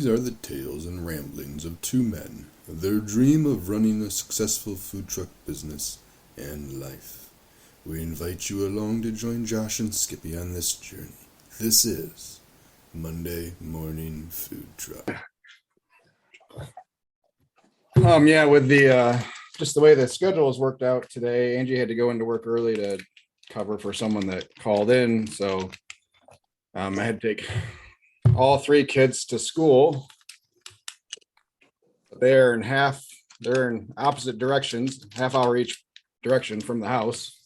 These are the tales and ramblings of two men, their dream of running a successful food truck business and life. We invite you along to join Josh and Skippy on this journey. This is Monday Morning Food Truck. With the just the way the schedule was worked out today, Angie had to go into work early to cover for someone that called in. So I had to take all three kids to school. They're in opposite directions, half hour each direction from the house.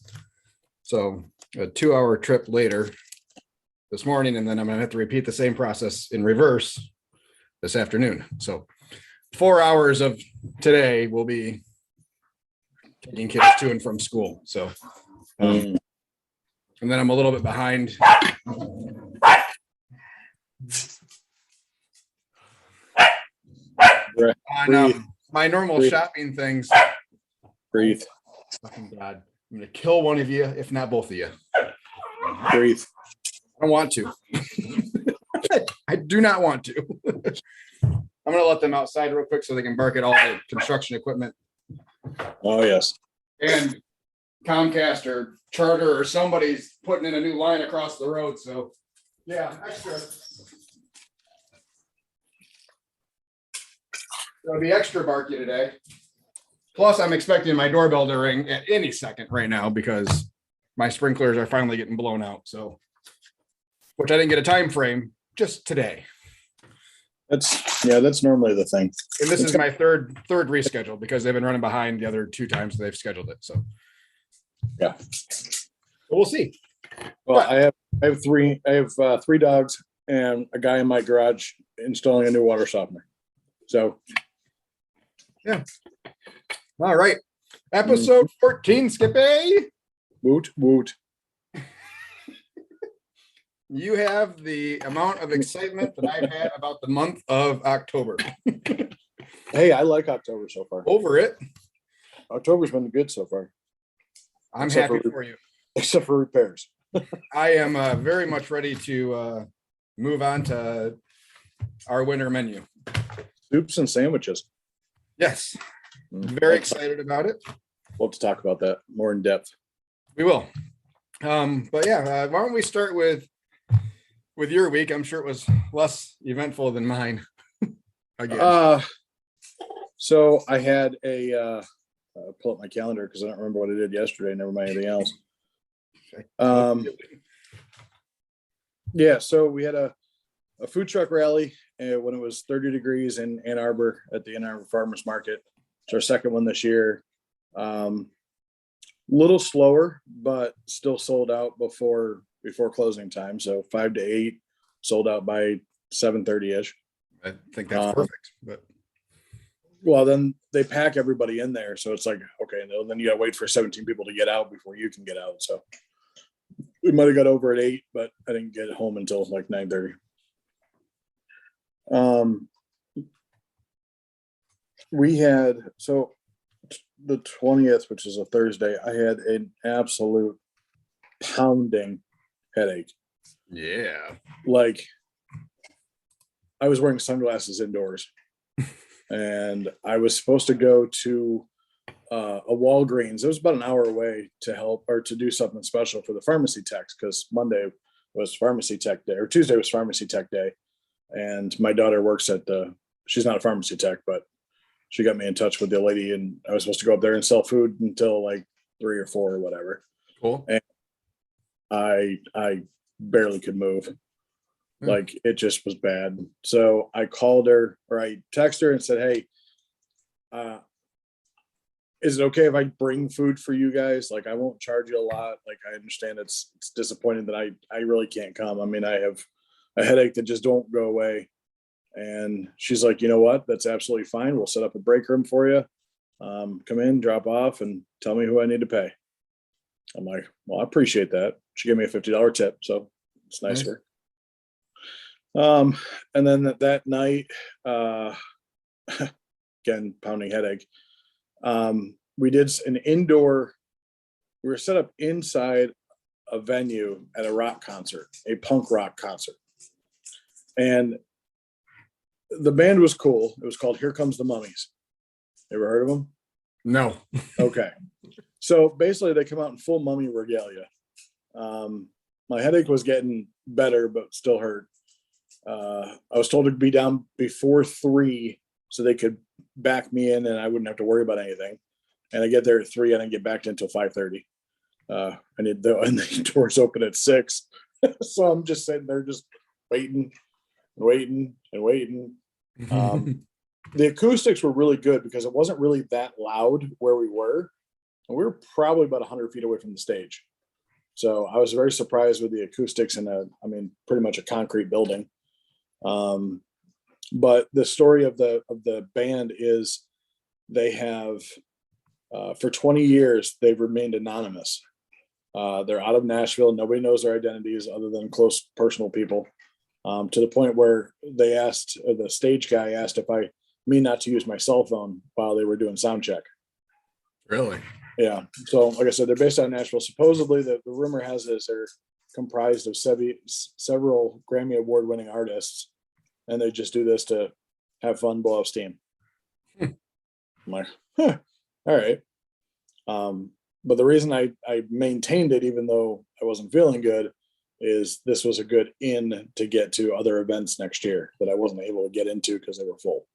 So a 2-hour trip later this morning, and then I'm gonna have to repeat the same process in reverse this afternoon. So 4 hours of today will be taking kids to and from school. So, and then I'm a little bit behind. On my normal shopping things. Breathe. Fucking God, I'm gonna kill one of you, if not both of you. Breathe. I don't want to. I do not want to. I'm gonna let them outside real quick so they can bark at all the construction equipment. Oh yes. And Comcast or Charter or somebody's putting in a new line across the road. So yeah, extra. It'll be extra barky today. Plus, I'm expecting my doorbell to ring at any second right now because my sprinklers are finally getting blown out. So, which I didn't get a time frame, just today. That's normally the thing. And this is my third reschedule because they've been running behind the other 2 times they've scheduled it. So yeah, but we'll see. Well, I have three dogs and a guy in my garage installing a new water softener. So yeah. All right. Episode 14, Skippy. Woot woot. You have the amount of excitement that I've had about the month of October. Hey, I like October so far. Over it. October's been good so far. I'm happy for you. Except for repairs. I am very much ready to move on to our winter menu. Soups and sandwiches. Yes. Very excited about it. We'll have to talk about that more in depth. We will. But yeah, why don't we start with your week? I'm sure it was less eventful than mine. Again. So I had a pull up my calendar because I don't remember what I did yesterday. Never mind anything else. Yeah, so we had a food truck rally when it was 30 degrees in Ann Arbor at the Ann Arbor Farmers Market. It's our second one this year. Little slower, but still sold out before closing time. So 5 to 8 sold out by 7:30ish. I think that's perfect. But well, then they pack everybody in there, so it's like okay, then you got to wait for 17 people to get out before you can get out. So we might have got over at 8, but I didn't get home until like 9:30. We had the 20th, which is a Thursday, I had an absolute pounding headache. Yeah. Like I was wearing sunglasses indoors and I was supposed to go to a Walgreens. It was about an hour away to help or to do something special for the pharmacy techs because Monday was pharmacy tech day or Tuesday was pharmacy tech day. And my daughter works she's not a pharmacy tech, but she got me in touch with the lady and I was supposed to go up there and sell food until like 3 or 4 or whatever. Cool. And I barely could move. Like it just was bad. So I called her or I texted her and said, hey, is it okay if I bring food for you guys? Like I won't charge you a lot. Like I understand it's disappointing that I really can't come. I mean, I have a headache that just don't go away. And she's like, you know what? That's absolutely fine. We'll set up a break room for you. Come in, drop off, and tell me who I need to pay. I'm like, well, I appreciate that. She gave me a $50 tip, so it's nice of her. And then that night, again, pounding headache. We did an indoor. We were set up inside a venue at a rock concert, a punk rock concert, and the band was cool. It was called Here Comes the Mummies. Ever heard of them? No. Okay. So basically they come out in full mummy regalia. My headache was getting better, but still hurt. I was told to be down before 3 so they could back me in and I wouldn't have to worry about anything. And I get there at 3 and I get back until 5:30. And the doors open at 6. So I'm just sitting there just waiting. The acoustics were really good because it wasn't really that loud where we were. And we were probably about 100 feet away from the stage. So I was very surprised with the acoustics in pretty much a concrete building. But the story of the band is they have, for 20 years, they've remained anonymous. They're out of Nashville. Nobody knows their identities other than close personal people. To the point where the stage guy asked me not to use my cell phone while they were doing sound check. Really? Yeah. So, like I said, they're based out of Nashville. Supposedly, the rumor has it is they're comprised of several Grammy Award-winning artists, and they just do this to have fun, blow off steam. I'm like, all right. But the reason I maintained it, even though I wasn't feeling good, is this was a good in to get to other events next year that I wasn't able to get into because they were full.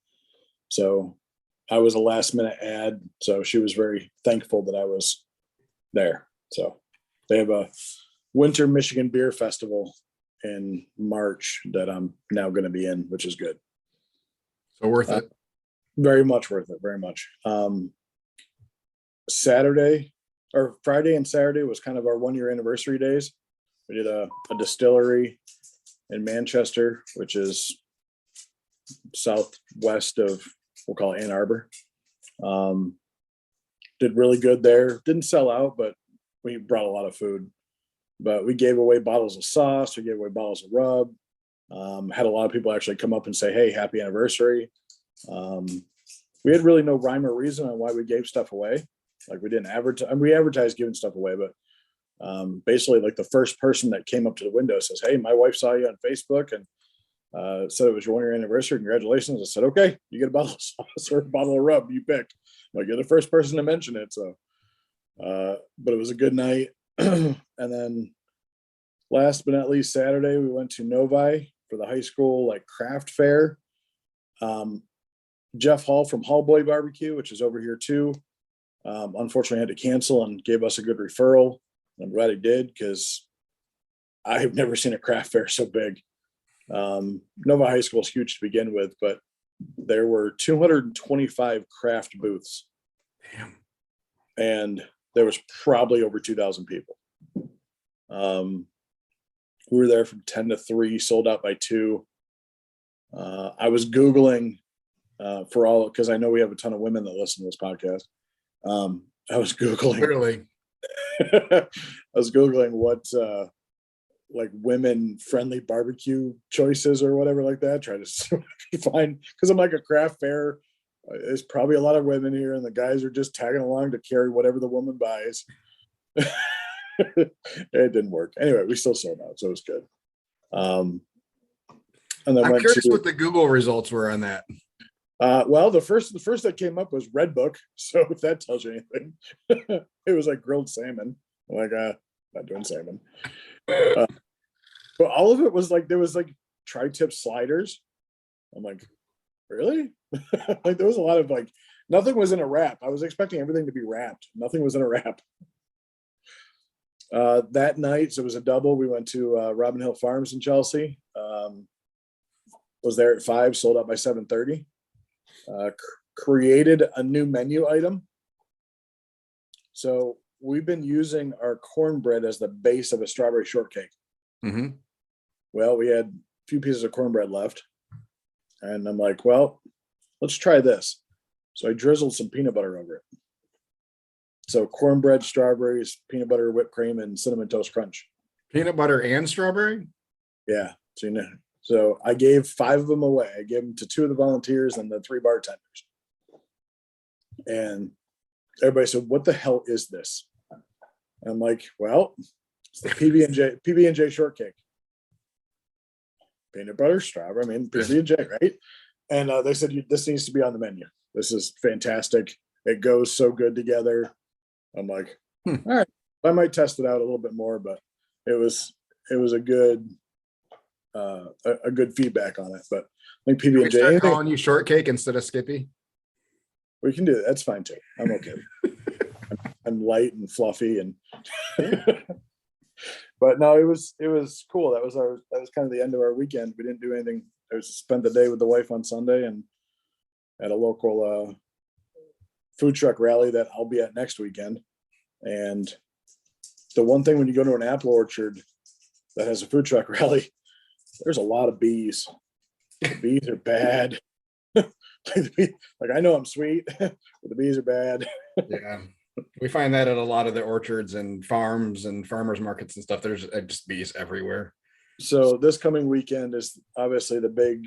So I was a last minute ad. So she was very thankful that I was there. So they have a Winter Michigan Beer Festival in March that I'm now going to be in, which is good. So worth it. Very much worth it. Very much. Friday and Saturday was kind of our 1-year anniversary days. We did a distillery in Manchester, which is southwest of, we'll call it Ann Arbor. Did really good there. Didn't sell out, but we brought a lot of food. But we gave away bottles of sauce. We gave away bottles of rub. Had a lot of people actually come up and say, hey, happy anniversary. We had really no rhyme or reason on why we gave stuff away. Like we didn't advertise. We advertised giving stuff away, but basically like the first person that came up to the window says, hey, my wife saw you on Facebook and said it was your 1-year anniversary. Congratulations. I said, okay, you get a bottle of sauce or a bottle of rub, you pick. Like you're the first person to mention it. So, but it was a good night. And then last but not least, Saturday, we went to Novi for the high school, like craft fair. Jeff Hall from Hall Boy Barbecue, which is over here too. Unfortunately had to cancel and gave us a good referral. I'm glad he did because I've never seen a craft fair so big. Nova High School is huge to begin with, but there were 225 craft booths. Damn. And there was probably over 2,000 people. We were there from 10 to 3, sold out by 2. I was Googling because I know we have a ton of women that listen to this podcast. I was Googling. Clearly. I was Googling what like women friendly barbecue choices or whatever like that. Try to find, because I'm like a craft fair. There's probably a lot of women here, and the guys are just tagging along to carry whatever the woman buys. It didn't work. Anyway, we still sold out, so it was good. And then I'm curious what the Google results were on that. Well, the first that came up was Red Book. So if that tells you anything, it was like grilled salmon. I'm like, not doing salmon. But all of it was like, there was like tri-tip sliders. I'm like, really? Like there was a lot of like, nothing was in a wrap. I was expecting everything to be wrapped. Nothing was in a wrap. That night, so it was a double. We went to Robin Hill Farms in Chelsea. Was there at 5, sold out by 7:30. Created a new menu item. So we've been using our cornbread as the base of a strawberry shortcake. Mm-hmm. Well, we had a few pieces of cornbread left. And I'm like, well, let's try this. So I drizzled some peanut butter over it. So cornbread, strawberries, peanut butter, whipped cream, and cinnamon toast crunch. Peanut butter and strawberry? Yeah. So I gave 5 of them away. I gave them to 2 of the volunteers and the 3 bartenders. And everybody said, what the hell is this? And I'm like, well, it's the PB&J shortcake. Peanut butter, strawberry, PB&J, right? And they said, this needs to be on the menu. This is fantastic. It goes so good together. I'm like, all right, I might test it out a little bit more, but it was a good feedback on it. But I think PB and J, calling you shortcake instead of Skippy. we can do that. That's fine too. I'm okay. I'm light and fluffy and but no, it was cool. That was kind of the end of our weekend. We didn't do anything. I was spent the day with the wife on Sunday and at a local food truck rally that I'll be at next weekend. And the one thing when you go to an apple orchard that has a food truck rally, there's a lot of bees. The bees are bad. Like I know I'm sweet, but the bees are bad. Yeah. We find that at a lot of the orchards and farms and farmers markets and stuff. There's just bees everywhere. So this coming weekend is obviously the big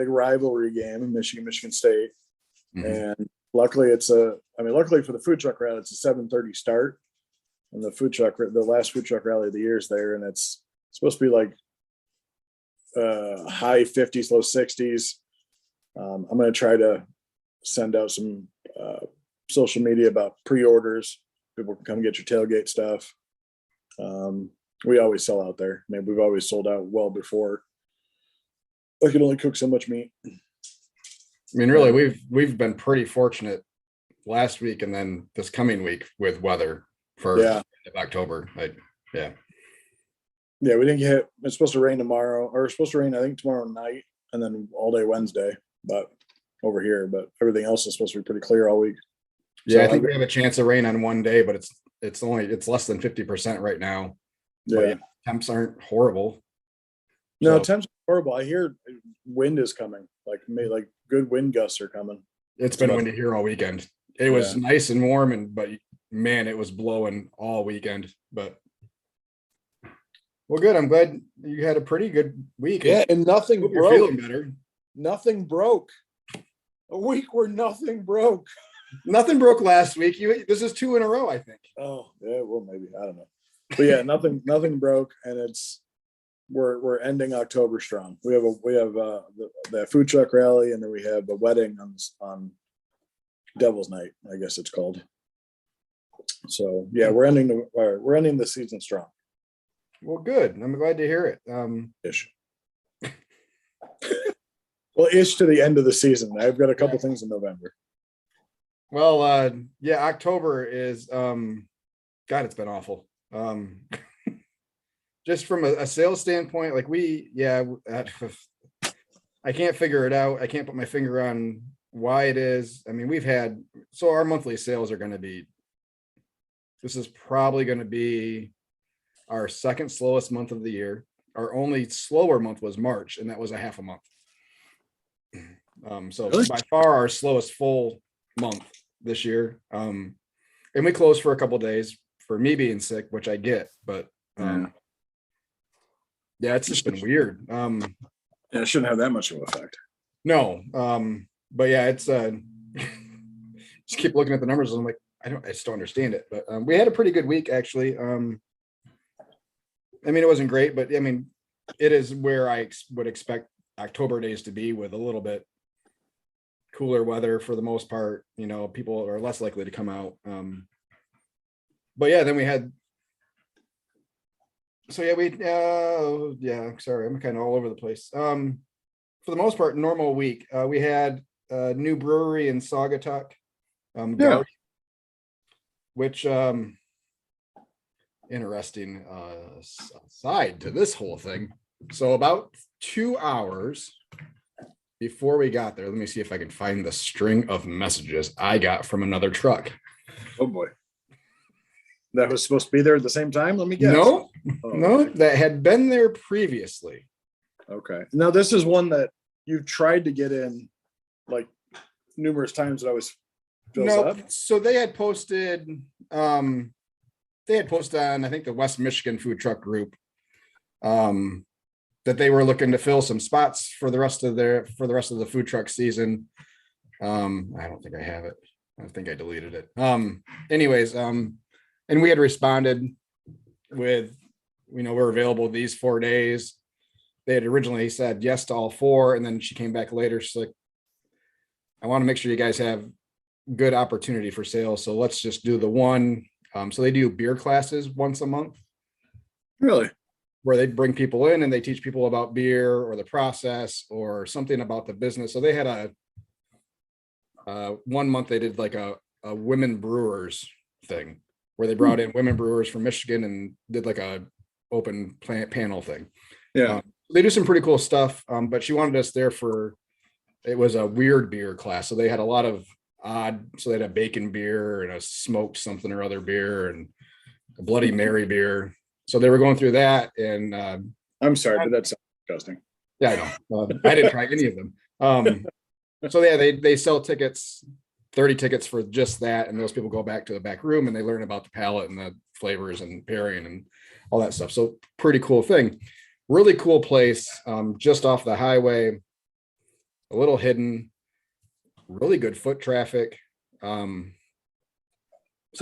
rivalry game, Michigan State. Mhm. And luckily luckily for the food truck rally, it's a 7:30 start. And the last food truck rally of the year is there. And it's supposed to be like high 50s, low 60s. I'm going to try to send out some social media about pre-orders. People can come get your tailgate stuff. We always sell out there. I mean, we've always sold out well before. I can only cook so much meat. I mean, really, we've been pretty fortunate last week and then this coming week with weather for October. Yeah, we didn't get. It's supposed to rain tomorrow, or it's supposed to rain, I think, tomorrow night, and then all day Wednesday. But over here, but everything else is supposed to be pretty clear all week. Yeah, so I think we have a chance of rain on one day, but it's less than 50% right now. Yeah, temps aren't horrible. No, temps are horrible. I hear wind is coming. Like good wind gusts are coming. It's been windy here all weekend. It was nice and warm, but man, it was blowing all weekend. But well, good. I'm glad you had a pretty good week. Yeah, and nothing broke. You're feeling better. Nothing broke. A week where nothing broke. Nothing broke last week. This is 2 in a row, I think. Oh yeah, well maybe, I don't know. But yeah, nothing broke, and we're ending October strong. We have the food truck rally, and then we have a wedding on Devil's Night, I guess it's called. So yeah, we're ending the season strong. Well, good. I'm glad to hear it. Ish. Well, ish to the end of the season. I've got a couple things in November. Well, October is God, it's been awful. Just from a sales standpoint, like I can't figure it out. I can't put my finger on why it is. I mean, our monthly sales are going to be, this is probably going to be our second slowest month of the year. Our only slower month was March, and that was a half a month. So really? By far our slowest full month this year. And we closed for a couple of days for me being sick, which I get, but it's just been weird. It shouldn't have that much of an effect. No. But yeah, it's just keep looking at the numbers. And I'm like, I just don't understand it. But we had a pretty good week, actually. I mean, it wasn't great, but I mean, it is where I would expect October days to be, with a little bit cooler weather for the most part. You know, people are less likely to come out. But yeah, then we had. So yeah, sorry, I'm kind of all over the place. For the most part, normal week. We had a new brewery in Saugatuck, which interesting side to this whole thing. So about 2 hours before we got there, let me see if I can find the string of messages I got from another truck. Oh boy. That was supposed to be there at the same time? Let me guess. No, that had been there previously. Okay. Now this is one that you've tried to get in like numerous times. That always fills up. So they had posted on, I think, the West Michigan food truck group, that they were looking to fill some spots for the rest of the food truck season. I don't think I have it. I think I deleted it. Anyways, and we had responded with, we're available these 4 days. They had originally said yes to all 4, and then she came back later. She's like, I want to make sure you guys have good opportunity for sales. So let's just do the one. So they do beer classes once a month Really? where they bring people in and they teach people about beer or the process or something about the business. So they had one month they did like a women brewers thing where they brought in women brewers from Michigan and did like a open panel thing. Yeah. They do some pretty cool stuff. But she wanted us there it was a weird beer class. So they had a lot of so they had a bacon beer and a smoked something or other beer and a Bloody Mary beer. So they were going through that. And I'm sorry, but that sounds disgusting. yeah, I know. I didn't try any of them. So yeah, they sell tickets, 30 tickets for just that. And those people go back to the back room and they learn about the palate and the flavors and pairing and all that stuff. So pretty cool thing. Really cool place, just off the highway, a little hidden, really good foot traffic. So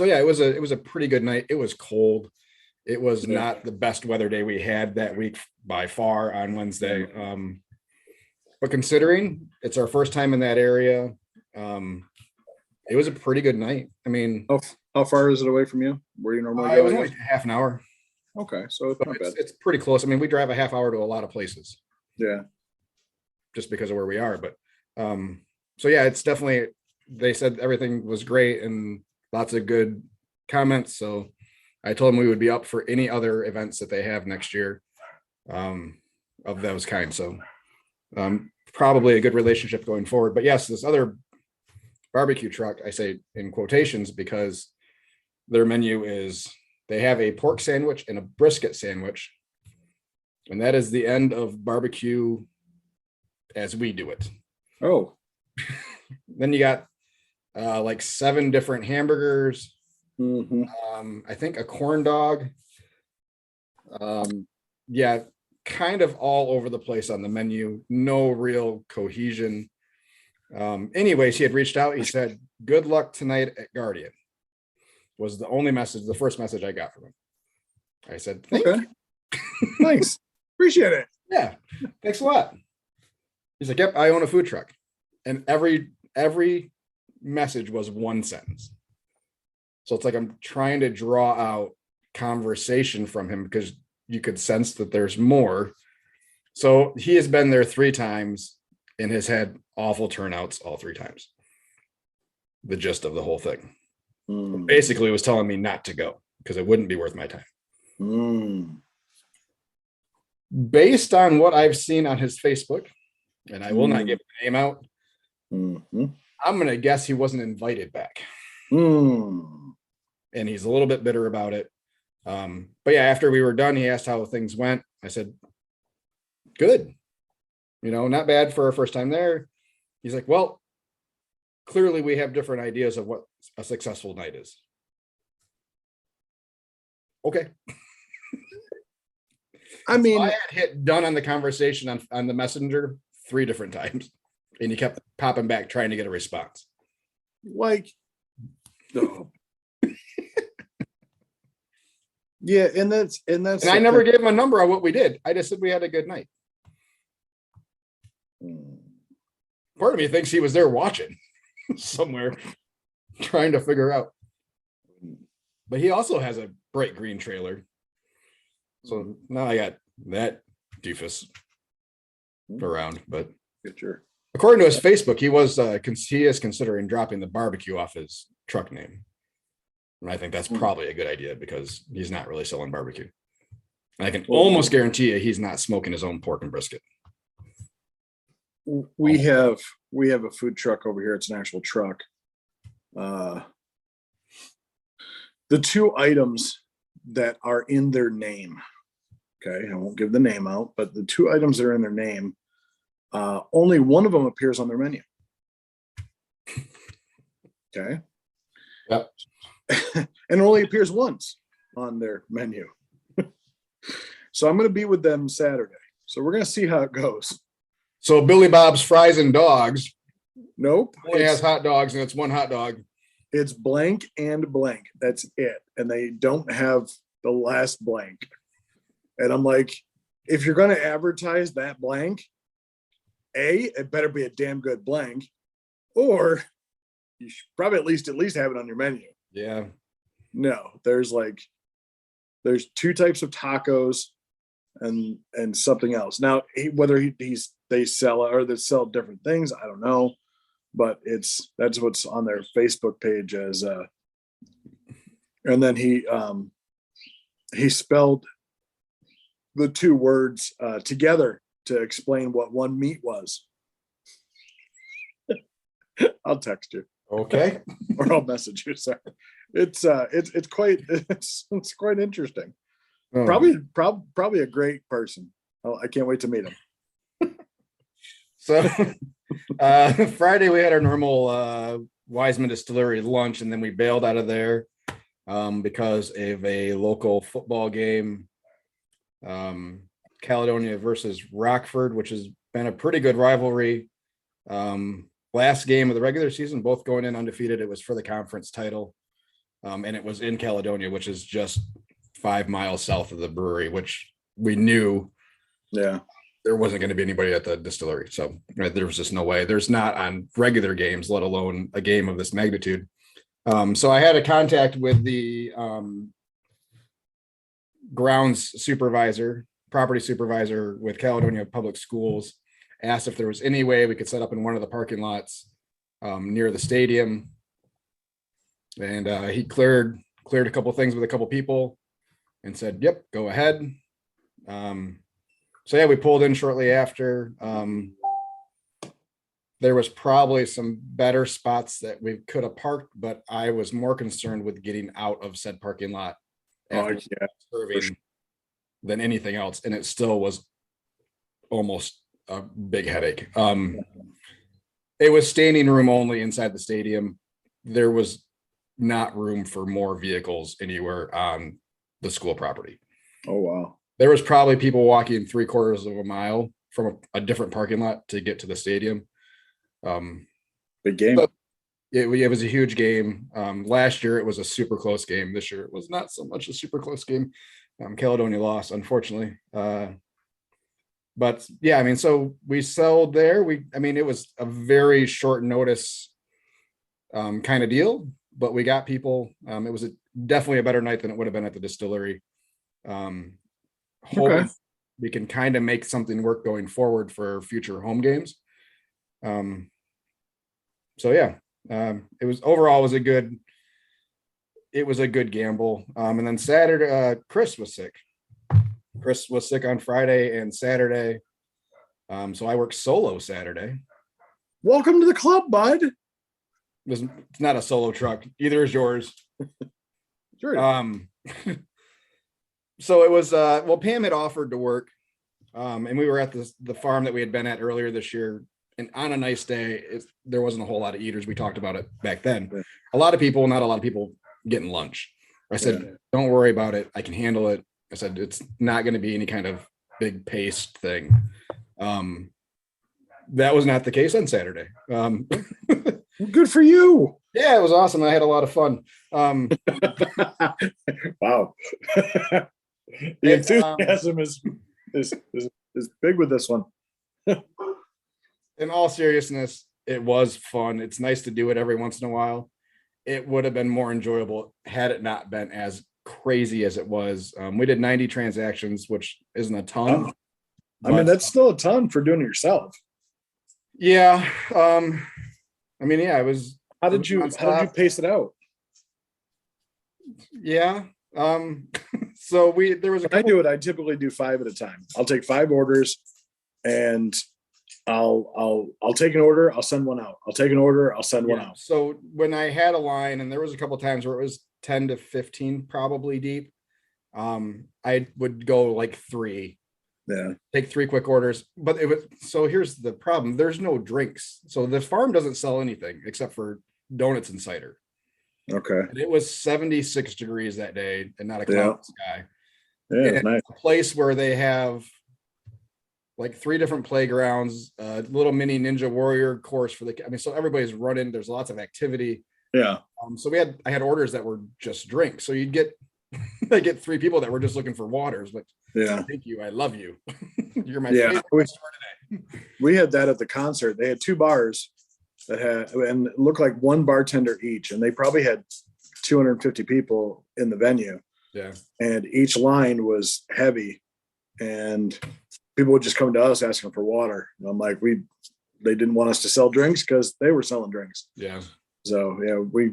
yeah, it was a pretty good night. It was cold. It was not the best weather day we had that week by far on Wednesday. But considering it's our first time in that area, it was a pretty good night. I mean, How far is it away from you? Where you normally it go? was only half an hour. Okay, so it's But not bad. it's pretty close. I mean, we drive a half hour to a lot of places Yeah. just because of where we are. But so yeah, it's definitely, they said everything was great and lots of good comments. So I told them we would be up for any other events that they have next year of those kinds. So probably a good relationship going forward. But yes, this other barbecue truck, I say in quotations because their menu is, they have a pork sandwich and a brisket sandwich. And that is the end of barbecue as we do it. Oh, Then you got like 7 different hamburgers. mhm. I think a corn dog. Yeah, kind of all over the place on the menu. No real cohesion. Anyways, he had reached out. He said, "Good luck tonight at Guardian." Was the only message, the first message I got from him. I said, "Thank Okay. you." Thanks. Appreciate it. Yeah, thanks a lot. He's like, "Yep, I own a food truck," and every message was one sentence. So it's like I'm trying to draw out conversation from him because you could sense that there's more. So he has been there 3 times and has had awful turnouts all 3 times. The gist of the whole thing. Mm. Basically, was telling me not to go because it wouldn't be worth my time. Mm. Based on what I've seen on his Facebook, and I will not give the name out, Mhm. I'm going to guess he wasn't invited back. Mm. And he's a little bit bitter about it. But yeah, after we were done, he asked how things went. I said, good. You know, not bad for our first time there. He's like, well, clearly we have different ideas of what a successful night is. Okay. I mean, I had hit done on the conversation on the messenger 3 different times, and he kept popping back trying to get a response. like, no. Yeah, and And I never gave him a number on what we did. I just said we had a good night. Part of me thinks he was there watching somewhere, trying to figure out. But he also has a bright green trailer. So now I got that doofus around. But Get your according to his Facebook, he is considering dropping the barbecue off his truck name. And I think that's probably a good idea because he's not really selling barbecue. And I can almost guarantee you he's not smoking his own pork and brisket. we have a food truck over here. It's an actual truck. The 2 items that are in their name, okay, I won't give the name out, but the 2 items that are in their name, only one of them appears on their menu. Okay. Yep. And it only appears once on their menu. So I'm going to be with them Saturday. So we're going to see how it goes. So Billy Bob's Fries and Dogs Nope. only has hot dogs, and it's one hot dog. It's blank and blank. That's it. And they don't have the last blank. And I'm like, if you're going to advertise that blank, A, it better be a damn good blank. or you should probably at least have it on your menu. Yeah. No, there's two types of tacos and something else. Now, whether they sell or they sell different things, I don't know, but that's what's on their Facebook page as and then he spelled the two words together to explain what one meat was. I'll text you. Okay. Or I'll message you. Sorry. It's quite interesting. Oh. Probably a great person. Oh, I can't wait to meet him. So Friday we had our normal Wiseman Distillery lunch, and then we bailed out of there because of a local football game, Caledonia versus Rockford, which has been a pretty good rivalry. Last game of the regular season, both going in undefeated. It was for the conference title, and it was in Caledonia, which is just 5 miles south of the brewery, which we knew there wasn't going to be anybody at the distillery. So there was just no way. There's not on regular games, let alone a game of this magnitude. So I had a contact with the grounds supervisor, property supervisor with Caledonia Public Schools, asked if there was any way we could set up in one of the parking lots near the stadium. And he cleared a couple things with a couple people and said, yep, go ahead. So yeah, we pulled in shortly after. There was probably some better spots that we could have parked, but I was more concerned with getting out of said parking lot after serving than anything else. And it still was almost a big headache. It was standing room only inside the stadium. There was not room for more vehicles anywhere on the school property. Oh, wow. There was probably people walking 3/4 of a mile from a different parking lot to get to the stadium. Big game. It was a huge game. Last year it was a super close game. This year it was not so much a super close game. Caledonia lost, unfortunately. But yeah, I mean, so we sold there. It was a very short notice kind of deal, but we got people. It was definitely a better night than it would have been at the distillery. Okay. We can kind of make something work going forward for future home games. So yeah, it was overall a good gamble. And then Saturday, Chris was sick. Chris was sick on Friday and Saturday. So I worked solo Saturday. Welcome to the club, bud. It's not a solo truck. Either is yours. Sure. So it was, Pam had offered to work. And we were at the farm that we had been at earlier this year. And on a nice day, there wasn't a whole lot of eaters. We talked about it back then. Yeah. Not a lot of people getting lunch. I said, Don't worry about it. I can handle it. I said, it's not going to be any kind of big paced thing. That was not the case on Saturday. Good for you. Yeah, it was awesome. I had a lot of fun. Wow. The enthusiasm is big with this one. In all seriousness, it was fun. It's nice to do it every once in a while. It would have been more enjoyable had it not been as crazy as it was. We did 90 transactions, which isn't a ton. That's still a ton for doing it yourself. Yeah. It was. How did you pace it out? Yeah. So there was I do it. I typically do 5 at a time. I'll take 5 orders, and I'll take an order. I'll send one out. I'll take an order. I'll send one out. So when I had a line, and there was a couple of times where it was 10 to 15 probably deep, I would go like 3. Yeah. Take 3 quick orders. But so here's the problem. There's no drinks. So the farm doesn't sell anything except for donuts and cider. Okay. And it was 76 degrees that day and not a cloud in the sky. Yeah, nice. A place where they have like 3 different playgrounds, a little mini Ninja Warrior course so everybody's running. There's lots of activity. Yeah. So I had orders that were just drinks. So you'd get, I get 3 people that were just looking for waters, but thank you. I love you. You're my favorite store today. We had that at the concert. They had 2 bars, that had, and it looked like one bartender each, and they probably had 250 people in the venue. Yeah. And each line was heavy, and people would just come to us asking for water. And I'm like, they didn't want us to sell drinks because they were selling drinks. Yeah. So yeah, we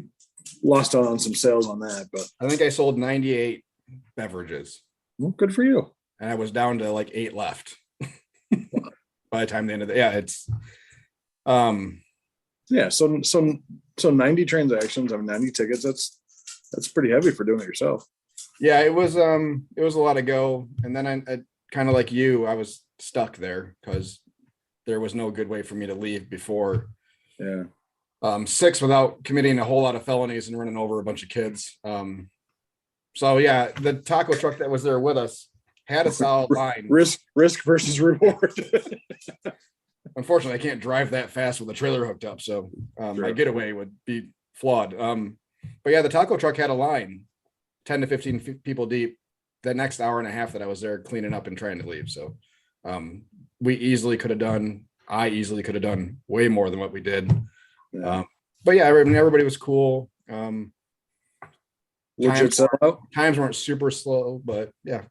lost out on some sales on that, but I think I sold 98 beverages, well, good for you. and I was down to like 8 left by the time the end of the, yeah, it's, Yeah, so 90 transactions, I mean 90 tickets, that's pretty heavy for doing it yourself. yeah, it was a lot of go. And then I kind of like you, I was stuck there because there was no good way for me to leave before Yeah. 6 without committing a whole lot of felonies and running over a bunch of kids. So yeah, the taco truck that was there with us had a solid line. Risk versus reward. Unfortunately, I can't drive that fast with a trailer hooked up, so my getaway would be flawed. But yeah, the taco truck had a line, 10 to 15 people deep. The next hour and a half that I was there cleaning up and trying to leave. So I easily could have done way more than what we did. Yeah. But yeah, I mean, everybody was cool. Legit sellout. Times weren't super slow, but yeah.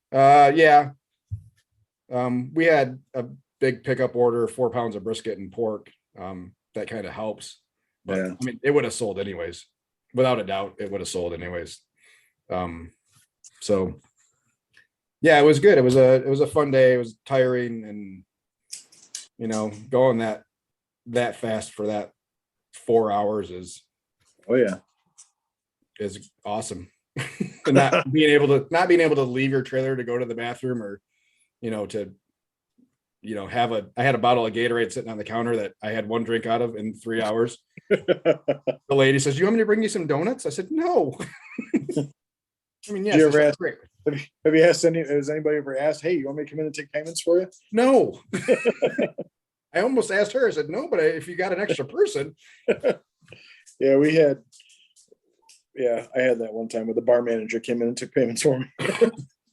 We had a big pickup order, 4 pounds of brisket and pork. That kind of helps. But Yeah. I mean, it would have sold anyways. Without a doubt, it would have sold anyways. So yeah, it was good. It was a fun day. It was tiring, and going that fast for that 4 hours is Oh yeah. awesome. And not being able to leave your trailer to go to the bathroom, or I had a bottle of Gatorade sitting on the counter that I had 1 drink out of in 3 hours. The lady says, "You want me to bring you some donuts?" I said, "No." I mean, yes. Did you ever ask, have you asked has anybody ever asked, "Hey, you want me to come in and take payments for you?" No. I almost asked her. I said, "No, but if you got an extra person." Yeah, I had that one time where the bar manager came in and took payments for me. I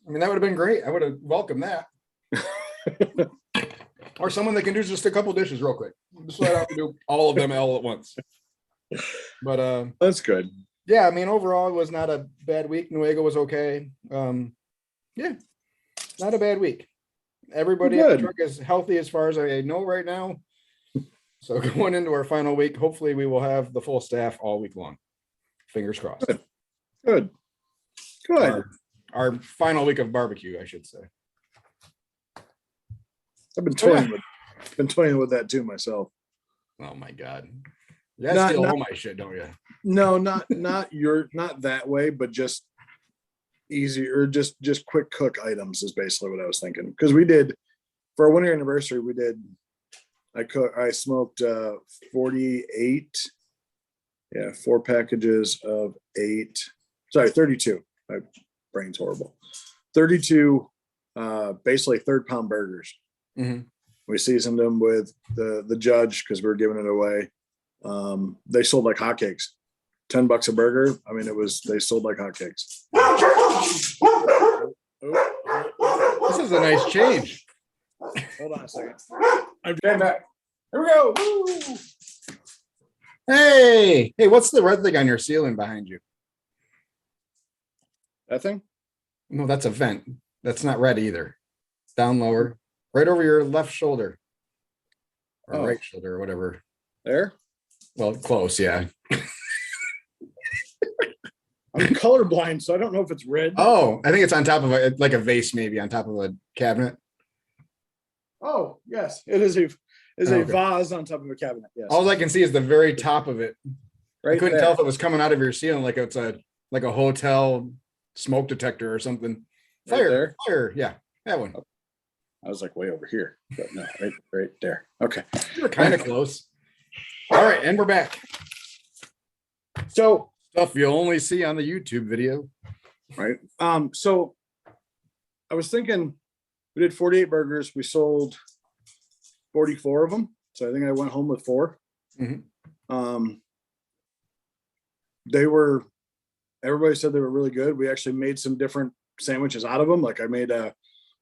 mean, that would have been great. I would have welcomed that. Or someone that can do just a couple dishes real quick. Just so I don't have to do all of them all at once. But That's good. yeah, I mean, overall, it was not a bad week. Nuevo was okay. Yeah, not a bad week. Everybody at the truck is healthy as far as I know right now. So going into our final week, hopefully we will have the full staff all week long. Fingers crossed. Good. Our final week of barbecue, I should say. I've been toying with that too myself. Oh my God. You guys steal all my shit, don't you? No, not that way, but just easy, or just quick cook items is basically what I was thinking. Because we did for our 1 year anniversary, I smoked 48, 4 packages of 32. My brain's horrible. 32 basically 3rd pound burgers. Mm-hmm. We seasoned them with the Judge because we were giving it away. They sold like hotcakes. $10 a burger. I mean, they sold like hotcakes. This is a nice change. Hold on a second. I'm getting back. Here we go. Woo. Hey, what's the red thing on your ceiling behind you? That thing? No, that's a vent. That's not red either. Down lower, right over your left shoulder. Or right shoulder, or whatever. There? Well, close, yeah. I'm colorblind, so I don't know if it's red. Oh, I think it's on top of a vase, maybe on top of a cabinet. Oh, yes. It is a vase on top of a cabinet. Yes. All I can see is the very top of it. Right. I couldn't tell if it was coming out of your ceiling like it's a hotel smoke detector or something. Fire. Yeah, that one. I was like way over here, but no, right there. Okay. You were kind of close. All right, and we're back. So stuff you'll only see on the YouTube video. Right. So I was thinking we did 48 burgers. We sold 44 of them. So I think I went home with 4. Mm-hmm. Everybody said they were really good. We actually made some different sandwiches out of them. Like we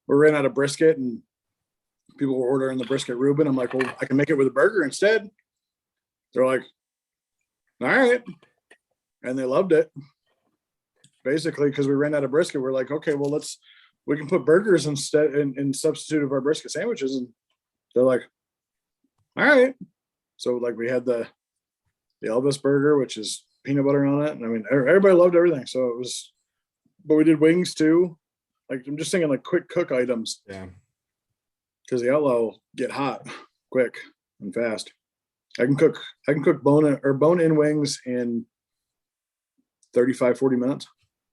ran out of brisket and people were ordering the brisket Reuben. I'm like, well, I can make it with a burger instead. They're like, all right. And they loved it. Basically, because we ran out of brisket, we're like, okay, well, we can put burgers instead in substitute of our brisket sandwiches. And they're like, all right. So like we had the Elvis burger, which is peanut butter on it. And I mean, everybody loved everything. So it was, but we did wings too. Like, I'm just thinking like quick cook items. Yeah. Because the outlaw will get hot quick and fast. I can cook bone in wings in 35, 40 minutes.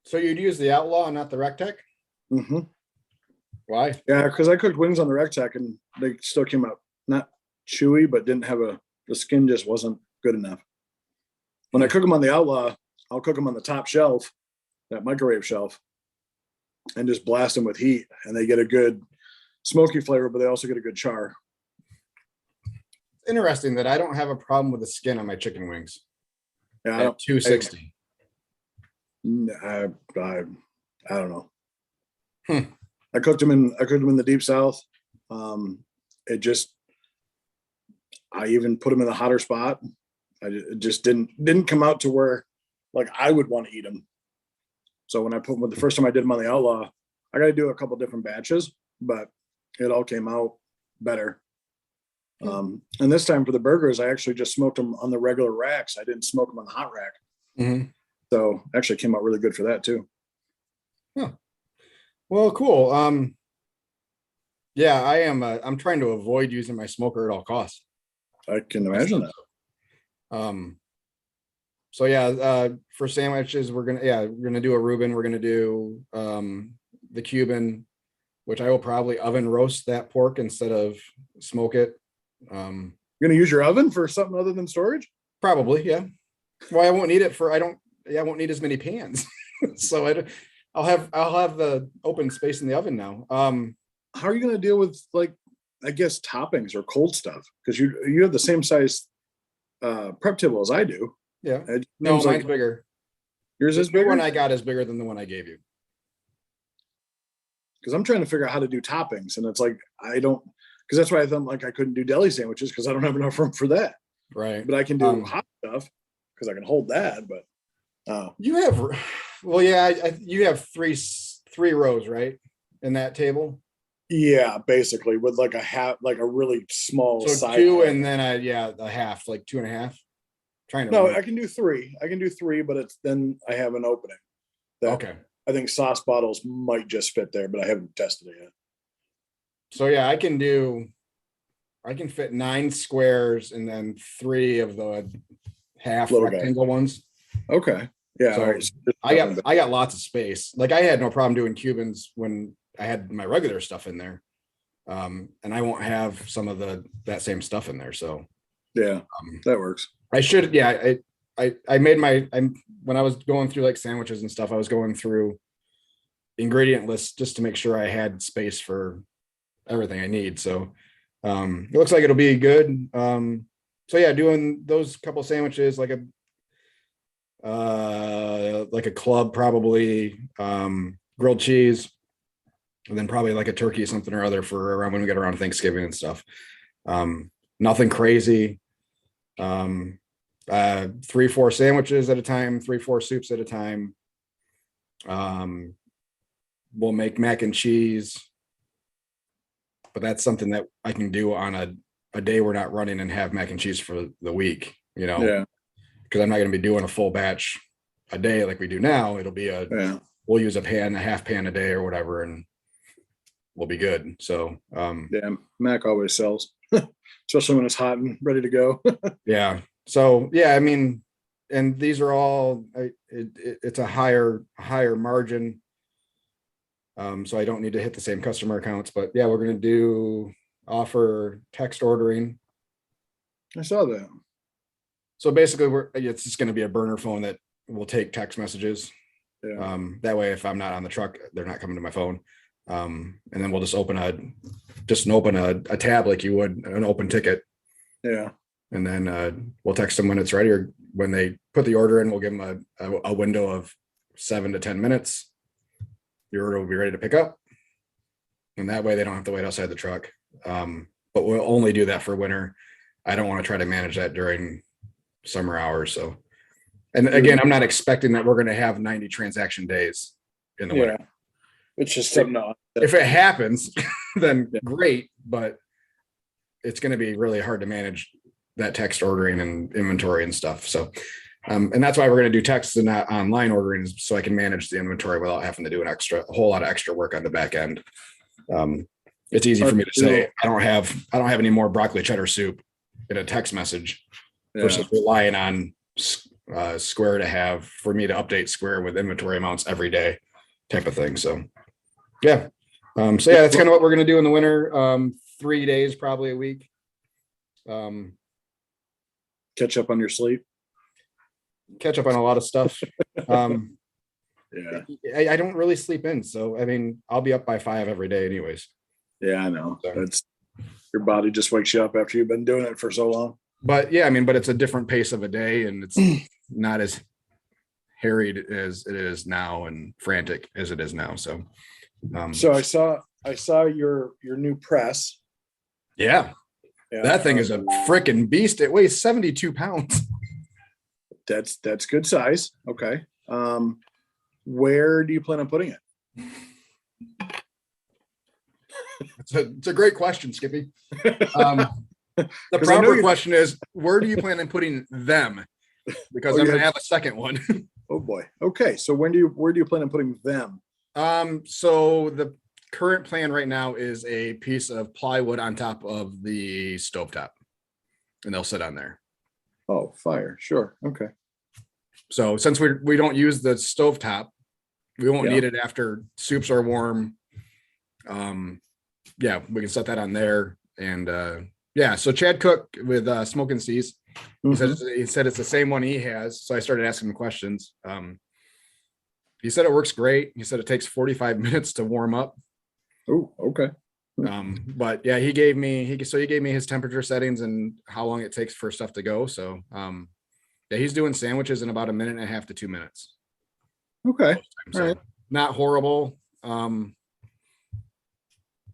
So you'd use the Outlaw and not the Rectech? Mm-hmm. Why? Yeah, because I cooked wings on the Rectech and they still came out not chewy, but didn't have the skin just wasn't good enough. When I cook them on the Outlaw, I'll cook them on the top shelf, that microwave shelf, and just blast them with heat, and they get a good smoky flavor, but they also get a good char. Interesting that I don't have a problem with the skin on my chicken wings. Yeah, At 260. I don't know. Hmm. I cooked them in the deep south. I even put them in the hotter spot. It just didn't come out to where like I would want to eat them. So when the first time I did them on the Outlaw, I got to do a couple different batches, but it all came out better. And this time for the burgers, I actually just smoked them on the regular racks. I didn't smoke them on the hot rack. Mm-hmm. So actually came out really good for that too. Huh. Well, cool. Yeah, I'm trying to avoid using my smoker at all costs. I can imagine that. So yeah, for sandwiches, we're gonna do a Reuben. We're gonna do the Cuban, which I will probably oven roast that pork instead of smoke it. You're gonna use your oven for something other than storage? Probably, yeah. Well, I won't need it I won't need as many pans. So I'll have the open space in the oven now. How are you gonna deal with, like, I guess toppings or cold stuff? Because you have the same size prep table as I do. Yeah. It No, seems mine's like bigger. yours is The bigger. one I got is bigger than the one I gave you. Because I'm trying to figure out how to do toppings, and it's like because that's why I thought like I couldn't do deli sandwiches because I don't have enough room for that. Right. But I can do hot stuff because I can hold that. But You have, well, yeah, you have three rows, right, in that table. yeah, basically with like a really small So side. two, and then a half, like 2.5. Trying to No, I can do three. But then I have an opening. Okay. I think sauce bottles might just fit there, but I haven't tested it yet. So yeah, I can fit 9 squares and then 3 of the half Little guy. rectangle ones. Okay. Yeah. So all right. I got lots of space. Like I had no problem doing Cubans when I had my regular stuff in there. And I won't have some of that same stuff in there. So yeah, that works. I should, yeah. When I was going through like sandwiches and stuff, I was going through ingredient lists just to make sure I had space for everything I need. So it looks like it'll be good. So yeah, doing those couple sandwiches, like a club, probably grilled cheese, and then probably like a turkey or something or other for around when we get around Thanksgiving and stuff. Nothing crazy. 3-4 sandwiches at a time, 3-4 soups at a time. We'll make mac and cheese, but that's something that I can do on a day we're not running and have mac and cheese for the week, Yeah. because I'm not going to be doing a full batch a day like we do now. It'll be we'll use a half pan a day or whatever, and we'll be good. So yeah, mac always sells, especially when it's hot and ready to go. yeah. So yeah, I mean, and these are all it's a higher margin. So I don't need to hit the same customer accounts, but yeah, we're going to offer text ordering. I saw that. So basically it's just going to be a burner phone that will take text messages. Yeah. That way, if I'm not on the truck, they're not coming to my phone. And then we'll just open a tab like you would an open ticket. Yeah. And then we'll text them when it's ready, or when they put the order in, we'll give them a window of 7 to 10 minutes. Your order will be ready to pick up. And that way they don't have to wait outside the truck. But we'll only do that for winter. I don't want to try to manage that during summer hours. So, and again, I'm not expecting that we're going to have 90 transaction days in the winter. It's just something If it happens, then Yeah. great, but it's going to be really hard to manage that text ordering and inventory and stuff. So, and that's why we're going to do text and not online ordering, so I can manage the inventory without having to do a whole lot of extra work on the back end. It's easy for me to say, I don't have any more broccoli cheddar soup in a text message versus relying on Square to have for me to update Square with inventory amounts every day type of thing. So yeah. So yeah, that's kind of what we're going to do in the winter. 3 days, probably a week. catch up on your sleep. Catch up on a lot of stuff. Yeah. I don't really sleep in. So, I mean, I'll be up by 5 every day anyways. Yeah, I know. That's your body just wakes you up after you've been doing it for so long. But yeah, I mean, but it's a different pace of a day, and it's not as harried as it is now and frantic as it is now. So, So I saw your new press. yeah, that thing is a freaking beast. It weighs 72 pounds. That's good size. Okay. Where do you plan on putting it? It's a great question, Skippy. The proper question is, where do you plan on putting them? Because I'm going to have a second one. Oh boy. Okay. So where do you plan on putting them? So the current plan right now is a piece of plywood on top of the stovetop, and they'll sit on there. Oh, fire. Sure. Okay. So since we don't use the stovetop, we won't need it after soups are warm. Yeah, we can set that on there. And yeah, so Chad Cook with Smoke and Seas, he said it's the same one he has. So I started asking him questions. He said it works great. He said it takes 45 minutes to warm up. Oh, okay. But yeah, he gave me his temperature settings and how long it takes for stuff to go. So yeah, he's doing sandwiches in about 1.5 to 2 minutes. Okay. So All right. not horrible.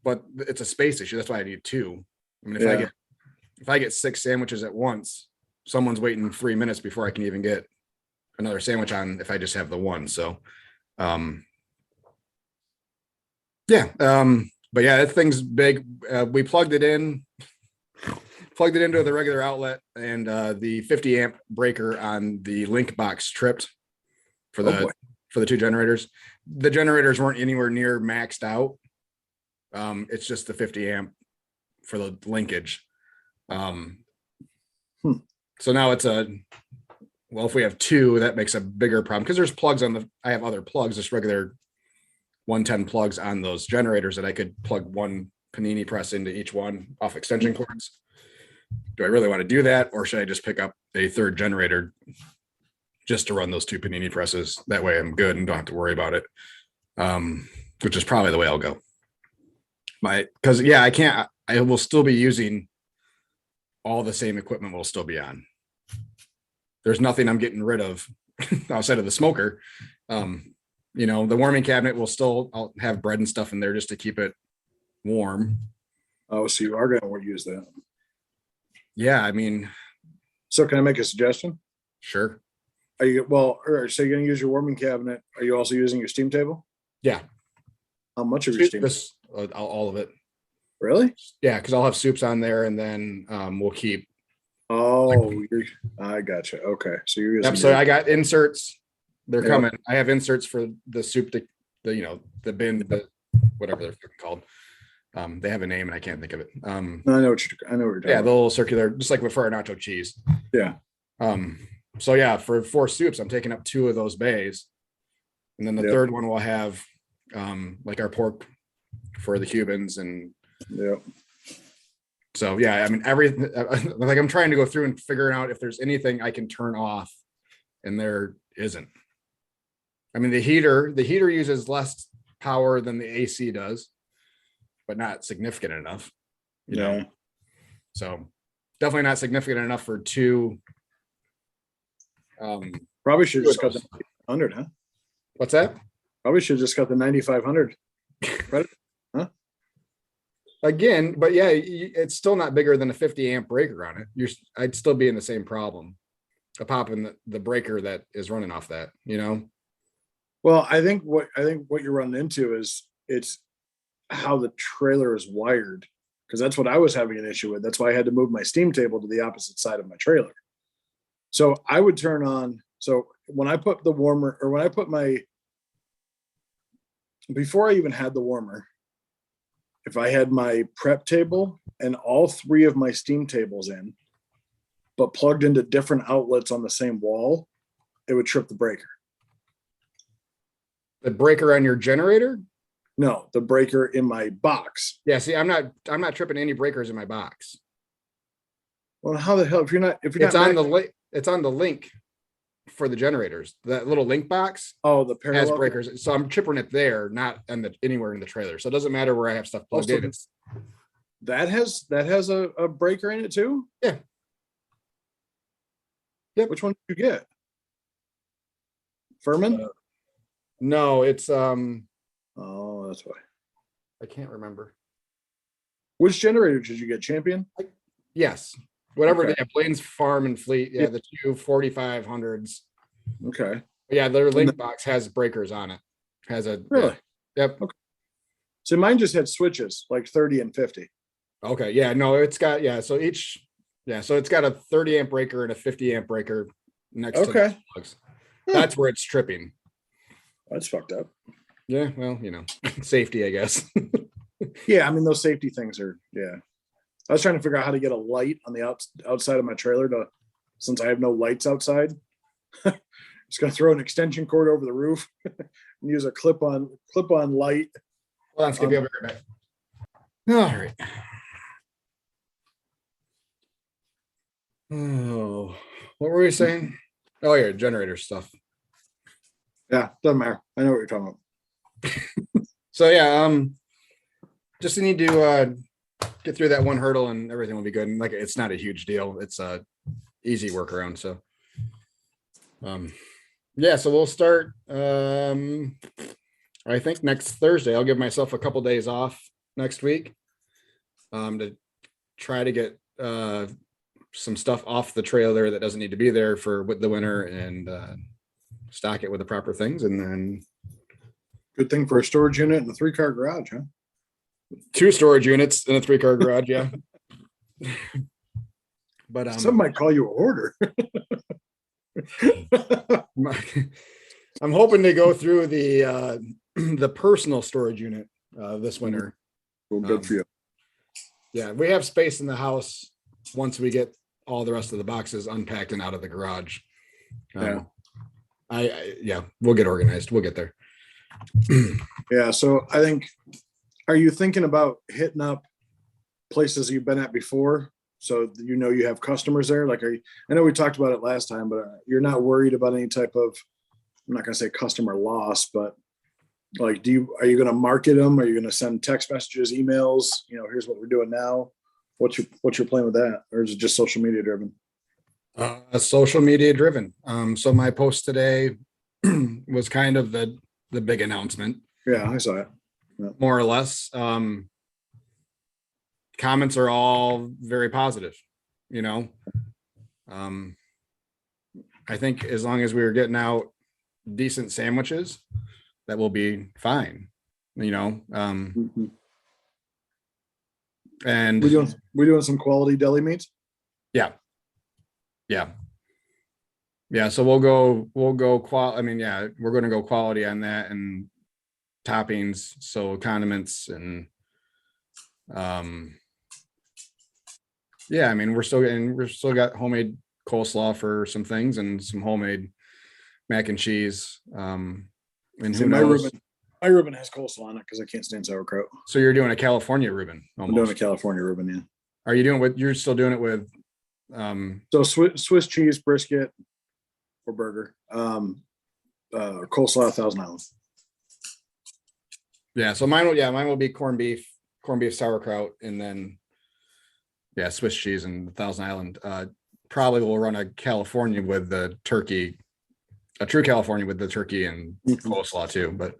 But it's a space issue. That's why I need 2. I mean, if I get 6 sandwiches at once, someone's waiting 3 minutes before I can even get another sandwich on if I just have the one. So yeah. But yeah, that thing's big. We plugged it into the regular outlet, and the 50 amp breaker on the link box tripped for the 2 generators. The generators weren't anywhere near maxed out. It's just the 50 amp for the linkage. So now it's if we have 2, that makes a bigger problem, because there's plugs I have other plugs, just regular 110 plugs on those generators that I could plug one panini press into each one off extension cords. Do I really want to do that, or should I just pick up a 3rd generator just to run those 2 panini presses? That way I'm good and don't have to worry about it. Which is probably the way I'll go. Because yeah, I will still be using all the same equipment will still be on. There's nothing I'm getting rid of outside of the smoker. The warming cabinet I'll have bread and stuff in there just to keep it warm. Oh, so you are going to use that. Yeah, I mean. So can I make a suggestion? Sure. So you're going to use your warming cabinet. Are you also using your steam table? Yeah. How much of your steam? All of it. Really? Yeah, because I'll have soups on there, and then we'll keep. Oh, I gotcha. Okay, so you're using. Yep. So I got inserts. They're coming. I have inserts for the soup, the bin, whatever they're called. They have a name and I can't think of it. I know what you're talking yeah, about. the little circular, just like for our nacho cheese. Yeah. So yeah, for 4 soups, I'm taking up 2 of those bays, and then the 3rd one will have like our pork for the Cubans, and so yeah, I mean everything. Like I'm trying to go through and figuring out if there's anything I can turn off, and there isn't. I mean, the heater uses less power than the AC does, but not significant enough, you know. So definitely not significant enough for 2. Probably should have just got the 900, huh? What's that? Probably should have just got the 9500. Right? Huh? Again, but yeah, it's still not bigger than a 50 amp breaker on it. I'd still be in the same problem. a pop in the breaker that is running off that, you know? Well, I think what you're running into is it's how the trailer is wired, because that's what I was having an issue with. That's why I had to move my steam table to the opposite side of my trailer. So I would turn on. So when I put the warmer, or when I put before I even had the warmer, if I had my prep table and all three of my steam tables in, but plugged into different outlets on the same wall, it would trip the breaker. The breaker on your generator? No, the breaker in my box. Yeah, see, I'm not tripping any breakers in my box. Well, how the hell, if you're It's on the link for the generators. That little link box oh, the has parallel breakers. So I'm tripping it there, not anywhere in the trailer. So it doesn't matter where I have stuff plugged in. It's that has a breaker in it too. Yeah. Yep. Which one did you get? Furman? No, it's Oh, that's why. I can't remember. Which generator did you get? Champion? Yes. Whatever Okay. they have, Blaine's Farm and Fleet. Yeah, the two 4500s. Okay. Yeah, their link box has breakers on it. Has a Really? Yeah. Yep. Okay. So mine just had switches, like 30 and 50. Okay. Yeah. No, it's got so it's got a 30 amp breaker and a 50 amp breaker next to the plugs. That's where it's tripping. That's fucked up. Yeah. Well, safety, I guess. Yeah, I mean those safety things are. Yeah, I was trying to figure out how to get a light on the outside of my trailer since I have no lights outside. Just gonna throw an extension cord over the roof and use a clip-on light. Hold on, Skippy, I'll be right back. All right. Oh, what were we saying? Oh, yeah, generator stuff. Yeah, doesn't matter. I know what you're talking about. So yeah, just need to get through that one hurdle and everything will be good. And like, it's not a huge deal. It's a easy workaround. So, yeah, so we'll start. I think next Thursday. I'll give myself a couple days off next week, to try to get some stuff off the trailer that doesn't need to be there for the winter and stock it with the proper things, and then. Good thing for a storage unit and a 3-car garage, huh? 2 storage units in a 3-car garage, yeah. But some might call you a hoarder. I'm hoping to go through the personal storage unit this winter. Well, good for you. Yeah, we have space in the house once we get all the rest of the boxes unpacked and out of the garage. We'll get organized. We'll get there. Yeah, so I think, are you thinking about hitting up places you've been at before, so you have customers there? Like, I know we talked about it last time, but you're not worried about any type of, I'm not going to say customer loss, but like, are you going to market them? Are you going to send text messages, emails? Here's what we're doing now. What's your plan with that, or is it just social media driven? Social media driven. So my post today was kind of the big announcement. Yeah, I saw it. Yeah. More or less. Comments are all very positive, I think as long as we were getting out decent sandwiches, that will be fine, Mm-hmm. And we doing some quality deli meats. Yeah. So we'll go we're going to go quality on that, and toppings. So condiments and, we're still got homemade coleslaw for some things and some homemade mac and cheese. And who knows? My Reuben has coleslaw on it because I can't stand sauerkraut. So you're doing a California Reuben. I'm doing a California Reuben, yeah. Are you doing you're still doing it with? So Swiss cheese brisket or burger, coleslaw, Thousand Island. Yeah, so mine will be corned beef sauerkraut, and then Swiss cheese and Thousand Island. Probably will run a California with the turkey, a true California with the turkey and coleslaw too, but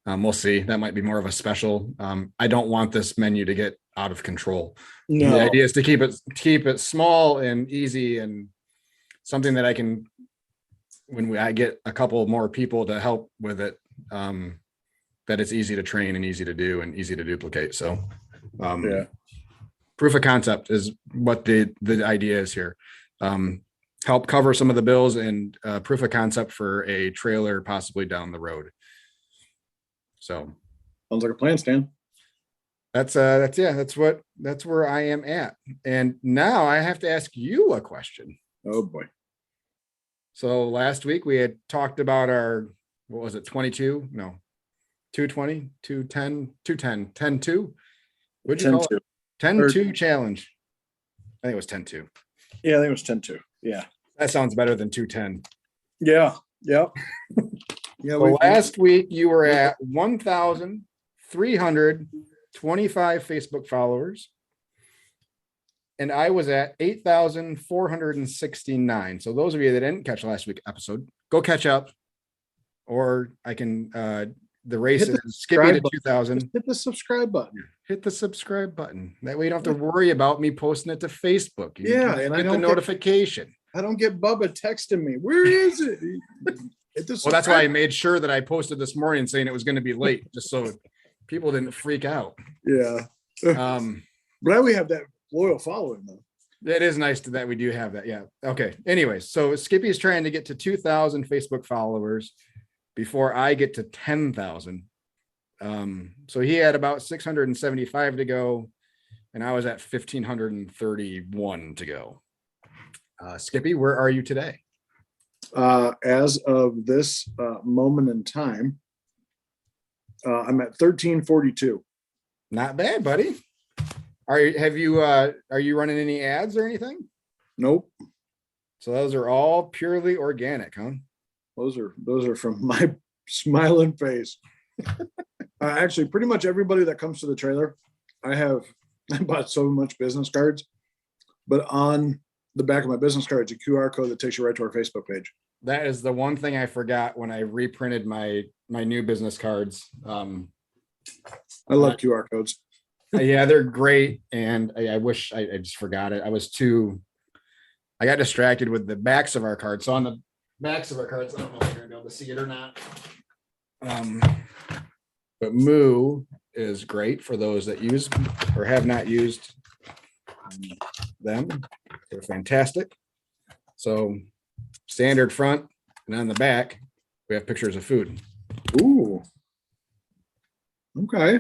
we'll see. That might be more of a special. I don't want this menu to get out of control. No. The idea is to keep it small and easy and something that I can, when I get a couple more people to help with it, that it's easy to train and easy to do and easy to duplicate. So Yeah. proof of concept is what the idea is here. Help cover some of the bills and proof of concept for a trailer possibly down the road. So Sounds like a plan, Stan. that's where I am at. And now I have to ask you a question. Oh boy. So last week we had talked about our, what was it, 22? No, 220, 210, 210, 10-2. What'd you call it? 10-2 challenge. I think it was 10-2. Yeah, I think it was 10-2. Yeah. That sounds better than 210. Yeah. Yep. Yeah. So last week you were at 1,325 Facebook followers. And I was at 8,469. So those of you that didn't catch last week's episode, go catch up. Or I can the race is Skippy to 2,000. Hit the subscribe button. Hit the subscribe button. That way you don't have to worry about me posting it to Facebook. You Yeah, just and get the notification. I don't get Bubba texting me. Where is it? Well, that's why I made sure that I posted this morning saying it was going to be late, just so people didn't freak out. Yeah. Glad we have that loyal following though. It is nice that we do have that. Yeah. Okay. Anyways, so Skippy is trying to get to 2,000 Facebook followers before I get to 10,000. So he had about 675 to go, and I was at 1,531 to go. Skippy, where are you today? As of this moment in time, I'm at 1342. Not bad, buddy. Are you running any ads or anything? Nope. So those are all purely organic, huh? Those are from my smiling face. Actually, pretty much everybody that comes to the trailer, I bought so much business cards, but on the back of my business card, it's a QR code that takes you right to our Facebook page. That is the one thing I forgot when I reprinted my new business cards. I love QR codes. Yeah, they're great. And I wish I just forgot it. I got distracted with the backs of our cards. So on the backs of our cards, I don't know if you're gonna be able to see it or not. But Moo is great for those that use or have not used them. They're fantastic. So standard front, and on the back, we have pictures of food. Ooh. Okay.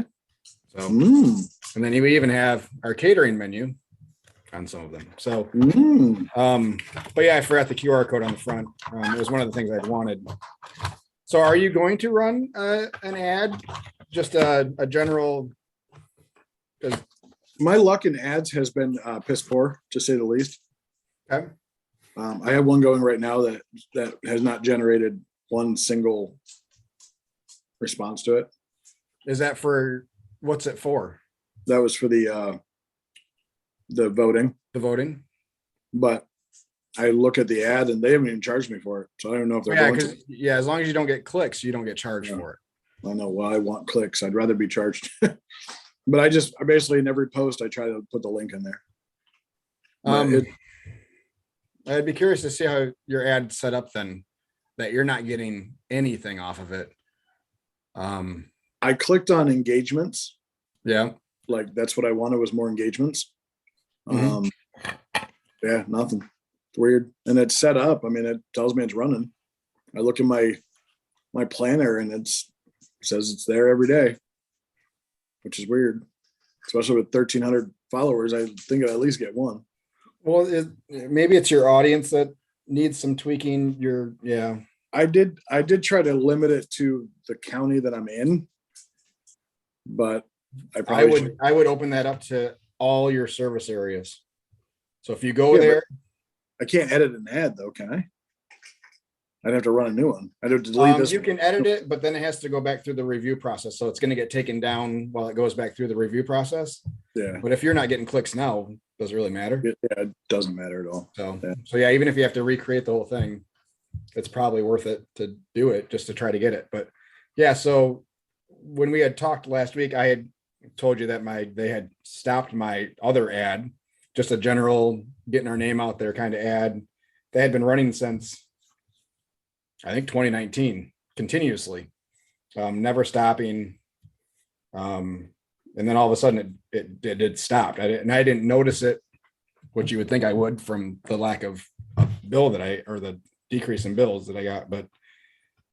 So, and then we even have our catering menu on some of them. So, but yeah, I forgot the QR code on the front. It was one of the things I'd wanted. So are you going to run an ad? Just a general? My luck in ads has been piss poor, to say the least. Okay. I have one going right now that has not generated one single response to it. Is that for, what's it for? That was for the voting. The voting? But I look at the ad and they haven't even charged me for it. So I don't know if they're going to. Yeah, as long as you don't get clicks, you don't get charged for it. I know. Well, I want clicks. I'd rather be charged. But I basically in every post, I try to put the link in there. I'd be curious to see how your ad set up then, that you're not getting anything off of it. I clicked on engagements. Yeah. Like that's what I wanted was more engagements. Yeah, nothing. It's weird. And it's set up. I mean, it tells me it's running. I look at my planner and it says it's there every day, which is weird. Especially with 1,300 followers, I think I'd at least get one. Well, maybe it's your audience that needs some tweaking. I did try to limit it to the county that I'm in, but I would open that up to all your service areas. So if you go there, I can't edit an ad though, can I? I'd have to run a new one. I'd have to delete this. You can edit it, but then it has to go back through the review process. So it's going to get taken down while it goes back through the review process. Yeah. But if you're not getting clicks now, does it really matter? Yeah, it doesn't matter at all. So yeah, even if you have to recreate the whole thing, it's probably worth it to do it just to try to get it. But yeah, so when we had talked last week, I had told you that they had stopped my other ad, just a general getting our name out there kind of ad. they had been running since I think 2019 continuously, never stopping. And then all of a sudden it stopped. I didn't notice it, which you would think I would from the lack of bill that or the decrease in bills that I got. But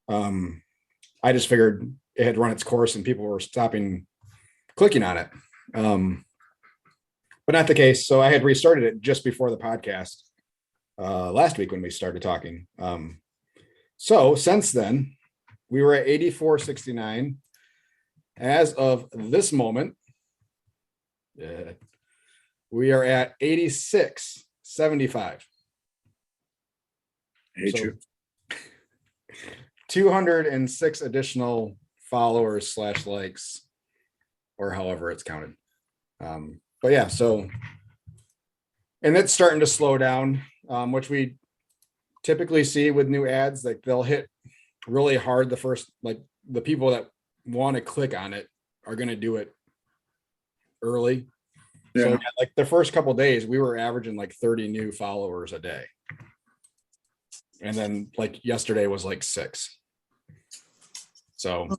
I just figured it had run its course and people were stopping clicking on it. But not the case. So I had restarted it just before the podcast last week when we started talking. So since then, we were at 8469. As of this moment, we are at 8675. I hate you. 206 additional followers / likes, or however it's counted. But yeah, so, and it's starting to slow down, which we typically see with new ads. Like they'll hit really hard the first, like the people that want to click on it are going to do it early. Yeah. So like the first couple of days, we were averaging like 30 new followers a day. And then like yesterday was like 6. So,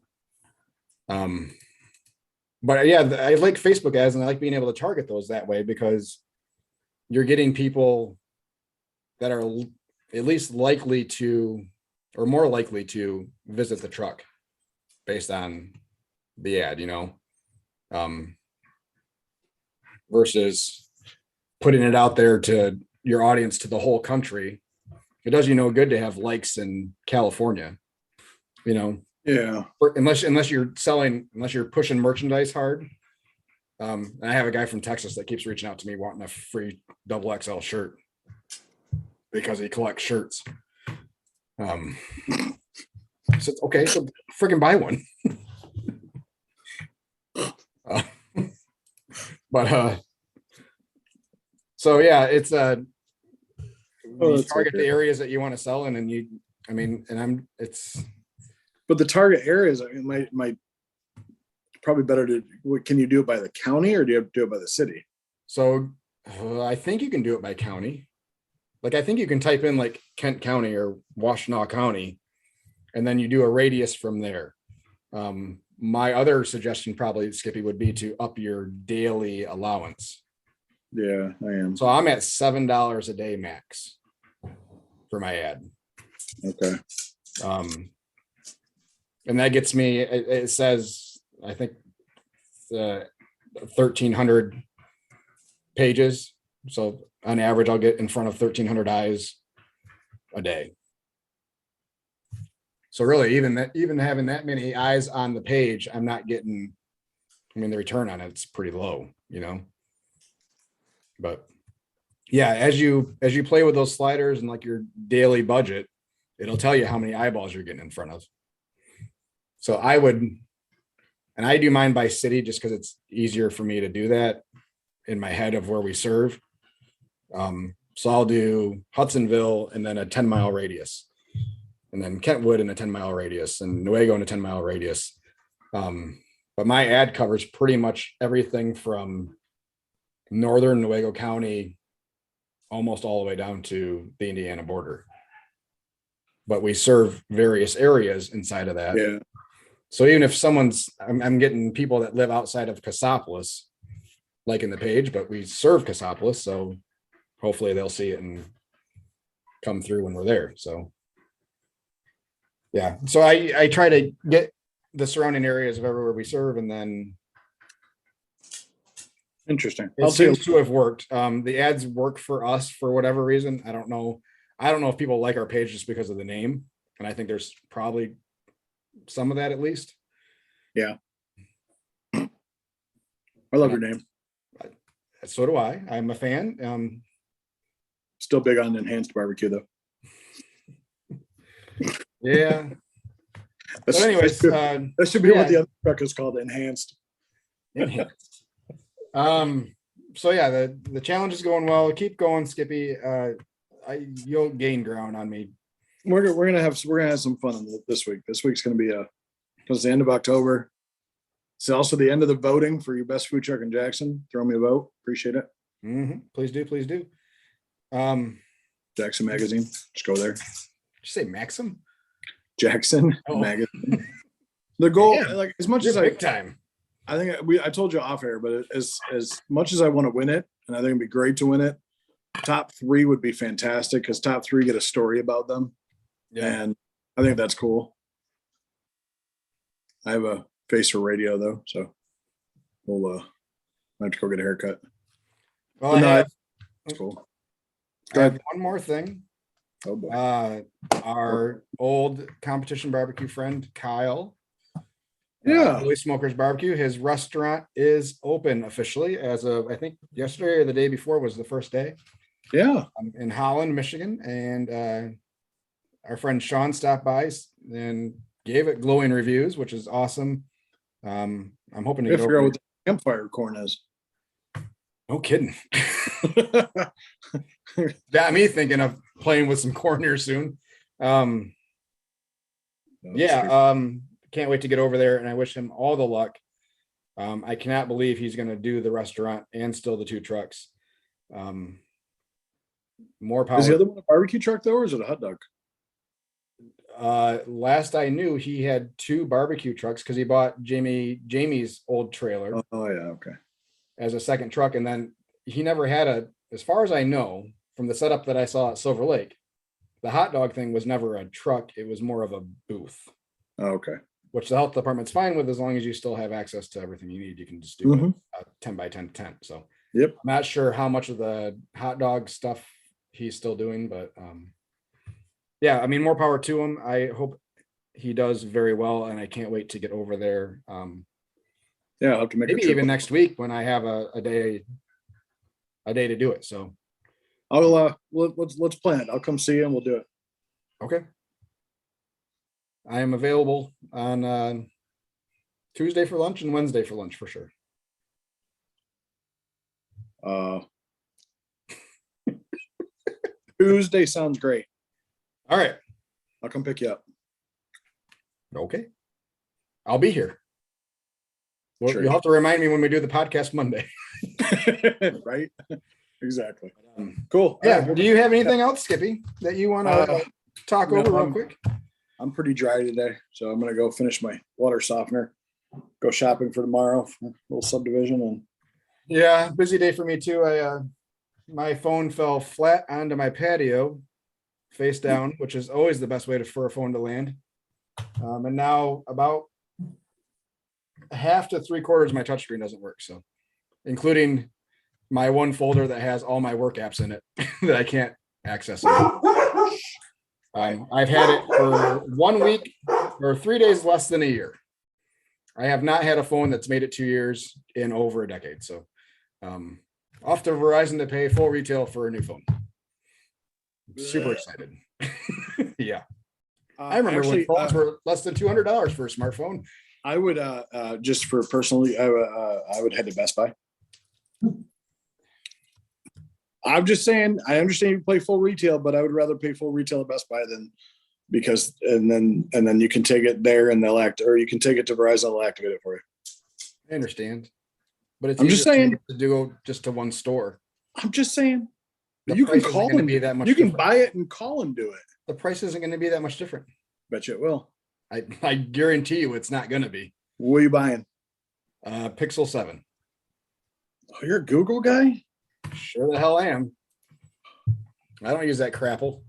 but yeah, I like Facebook ads and I like being able to target those that way because you're getting people that are at least likely to, or more likely to visit the truck based on the ad, versus putting it out there to your audience, to the whole country. It does you no good to have likes in California, Yeah. unless you're pushing merchandise hard. I have a guy from Texas that keeps reaching out to me wanting a free XXL shirt because he collects shirts. I said, okay, so freaking buy one. So yeah, it's you target the areas that you want to sell in, and but the target areas, might probably better to, can you do it by the county or do you have to do it by the city? So I think you can do it by county. Like I think you can type in like Kent County or Washtenaw County, and then you do a radius from there. My other suggestion probably, Skippy, would be to up your daily allowance. Yeah, I am. So I'm at $7 a day max for my ad. Okay. And that gets me, it says, I think 1,300 pages. So on average, I'll get in front of 1,300 eyes a day. So really, even having that many eyes on the page, I'm not getting, the return on it's pretty low, But yeah, as you play with those sliders and like your daily budget, it'll tell you how many eyeballs you're getting in front of. So I do mine by city just because it's easier for me to do that in my head of where we serve. So I'll do Hudsonville and then a 10-mile radius, and then Kentwood in a 10-mile radius, and Newaygo in a 10-mile radius. But my ad covers pretty much everything from northern Newaygo County almost all the way down to the Indiana border. But we serve various areas inside of that. Yeah. So even if I'm getting people that live outside of Cassopolis, like in the page, but we serve Cassopolis, so hopefully they'll see it and come through when we're there. So yeah, so I try to get the surrounding areas of everywhere we serve, and then Interesting. it seems to have worked. The ads work for us for whatever reason. I don't know if people like our page just because of the name, and I think there's probably some of that at least. Yeah. I love your name. So do I. I'm a fan. Still big on enhanced barbecue though. Yeah. But anyways, that should be what the other truck is called, enhanced. Enhanced. So yeah, the challenge is going well. Keep going, Skippy. You'll gain ground on me. We're gonna have some fun this week. This week's gonna be because the end of October. It's also the end of the voting for your best food truck in Jackson. Throw me a vote. Appreciate it. Mm-hmm. Please do. Jackson Magazine. Just go there. Did you say Maxim? Jackson Oh. Magazine. The goal, Damn. like as much You're as I big time. I think I told you off air, but as much as I want to win it, and I think it'd be great to win it, top 3 would be fantastic because top 3 get a story about them, and I think that's cool. I have a face for radio though, so we'll I have to go get a haircut. Well, I have, That's cool. I have one more thing. Oh boy. Our old competition barbecue friend Kyle. Holy Smokers Barbecue. His restaurant is open officially as of I think yesterday or the day before was the first day. Yeah. In Holland, Michigan, and our friend Sean stopped by and gave it glowing reviews, which is awesome. I'm hoping to figure out what the campfire corn is. No kidding. Got me thinking of playing with some corn here soon. Can't wait to get over there, and I wish him all the luck. I cannot believe he's going to do the restaurant and still the 2 trucks. More power. Is the other one a barbecue truck though, or is it a hot dog? Last I knew, he had 2 barbecue trucks because he bought Jamie's old trailer. Oh yeah, okay. As a second truck, and then he never had as far as I know, from the setup that I saw at Silver Lake, the hot dog thing was never a truck. It was more of a booth. Oh, okay. Which the health department's fine with as long as you still have access to everything you need. You can just do a 10 by 10 tent. So yep. I'm not sure how much of the hot dog stuff he's still doing, but I mean, more power to him. I hope he does very well, and I can't wait to get over there. I'll have to make maybe even next week when I have a day to do it. So I'll let's plan it. I'll come see you and we'll do it. Okay. I am available on Tuesday for lunch and Wednesday for lunch for sure. Tuesday sounds great. All right. I'll come pick you up. Okay. I'll be here. Well, Sure. You'll have to remind me when we do the podcast Monday. Right? Exactly. Cool. Yeah. Do you have anything else, Skippy, that you want to talk over real quick? I'm pretty dry today, so I'm gonna go finish my water softener, go shopping for tomorrow for a little subdivision, and yeah, busy day for me too. My phone fell flat onto my patio, face down, which is always the best way for a phone to land. And now about half to 3/4 of my touchscreen doesn't work. So, including my one folder that has all my work apps in it that I can't access. I've had it for 1 week or 3 days less than a year. I have not had a phone that's made it 2 years in over a decade. So off to Verizon to pay full retail for a new phone. I'm super excited. Yeah. I remember when phones were less than $200 for a smartphone. I would just for personally, I would head to Best Buy. I'm just saying, I understand you play full retail, but I would rather pay full retail at Best Buy than because and then you can take it there and they'll act, or you can take it to Verizon and they'll activate it for you. I understand, but it's I'm just saying to go just to one store. I'm just saying, The you can price call isn't gonna and be that much you can different. buy it and call and do it. The price isn't going to be that much different. Bet you it will. I guarantee you it's not going to be. What are you buying? Pixel 7. Oh, you're a Google guy? Sure the hell I am. I don't use that crapple.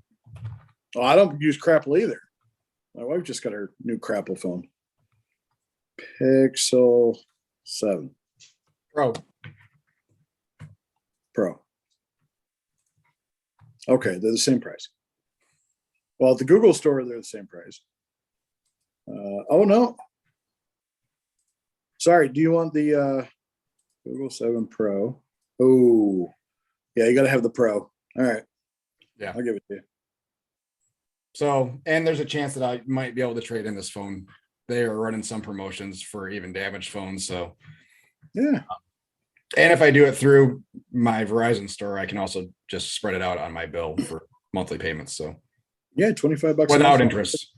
Oh, I don't use Crapple either. My wife just got her new Crapple phone. Pixel 7 Pro. Pro. Okay, they're the same price. Well, at the Google store, they're the same price. Oh, no. Sorry, do you want the Google 7 Pro? Oh, yeah, you got to have the Pro. All right. Yeah. I'll give it to you. So, and there's a chance that I might be able to trade in this phone. They are running some promotions for even damaged phones. So, yeah. And if I do it through my Verizon store, I can also just spread it out on my bill for monthly payments. So, yeah, $25 without interest.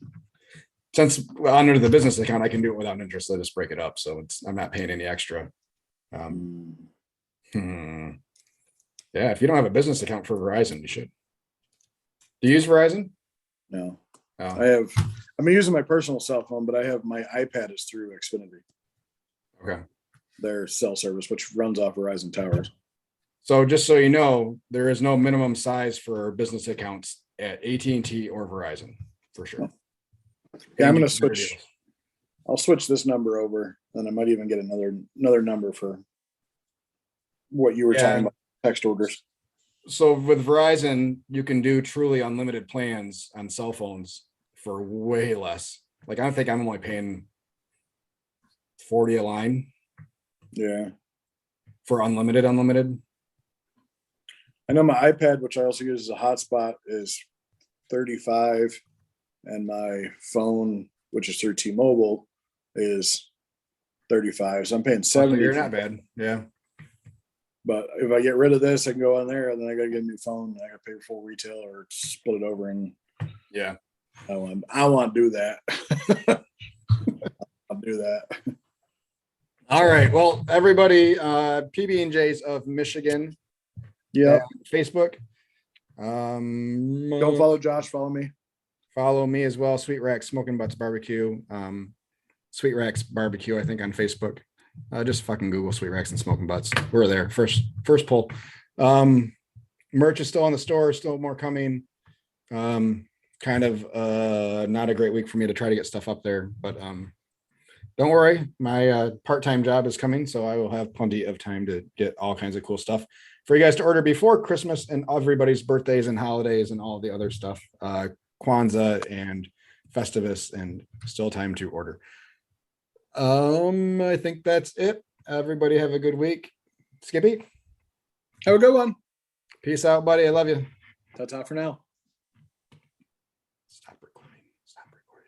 Since under the business account, I can do it without interest. I just break it up. So I'm not paying any extra. Yeah. If you don't have a business account for Verizon, you should. Do you use Verizon? No, Oh, I'm using my personal cell phone, but I have my iPad is through Xfinity, okay. their cell service, which runs off Verizon towers. So just so you know, there is no minimum size for business accounts at AT&T or Verizon for sure. Yeah, I'm They gonna get better switch. deals. I'll switch this number over, and I might even get another number for what you were Yeah. talking about, text orders. So with Verizon, you can do truly unlimited plans on cell phones for way less. Like I think I'm only paying 40 a line Yeah, for unlimited. I know my iPad, which I also use as a hotspot, is 35, and my phone, which is through T-Mobile, is 35. So I'm paying So 70. you're not bad. Yeah. But if I get rid of this, I can go on there, and then I got to get a new phone. And I got to pay full retail or split it over. And Yeah. I want to do that. I'll do that. All right. Well, everybody, PB&J's of Michigan, Yeah. Facebook. Don't follow Josh. Follow me. Follow me as well. Sweet Racks Smoking Butts Barbecue. Sweet Racks Barbecue, I think on Facebook. Just fucking Google Sweet Racks and Smoking Butts. We're there. First pull. Merch is still in the store, still more coming. Kind of not a great week for me to try to get stuff up there, but don't worry, my part-time job is coming, so I will have plenty of time to get all kinds of cool stuff for you guys to order before Christmas and everybody's birthdays and holidays and all the other stuff. Kwanzaa and Festivus, and still time to order. I think that's it. Everybody have a good week. Skippy, Have a good one. peace out, buddy. I love you. Ta-ta for now. Stop recording. Stop recording.